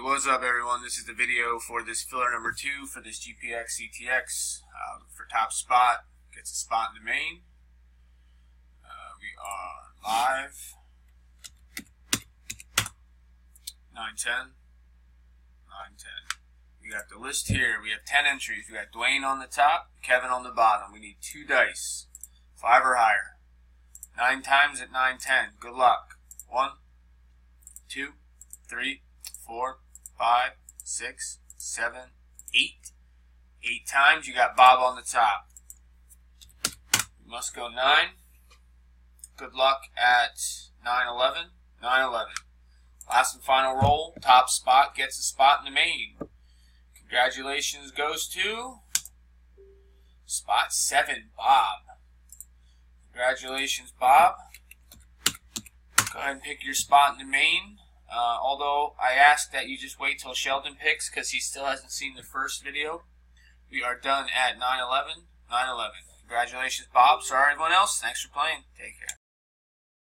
What's up, everyone? This is the video for this filler number 2 for this GPX CTX for top spot. Gets a spot in the main. We are live. 910. 910. We got the list here. We have 10 entries. We got Dwayne on the top, Kevin on the bottom. We need 2 dice, 5 or higher. 9 times at 910. Good luck. 1, 2, 3, 4, 5, 6, 7, 8. 8 times. You got Bob on the top. You must go 9. Good luck at 911. 911. Last and final roll. Top spot gets a spot in the main. Congratulations goes to spot 7, Bob. Congratulations, Bob. Go ahead and pick your spot in the main. Although I ask that you just wait till Sheldon picks because he still hasn't seen the first video. We are done at 911. 911. Congratulations, Bob. Sorry, everyone else. Thanks for playing. Take care.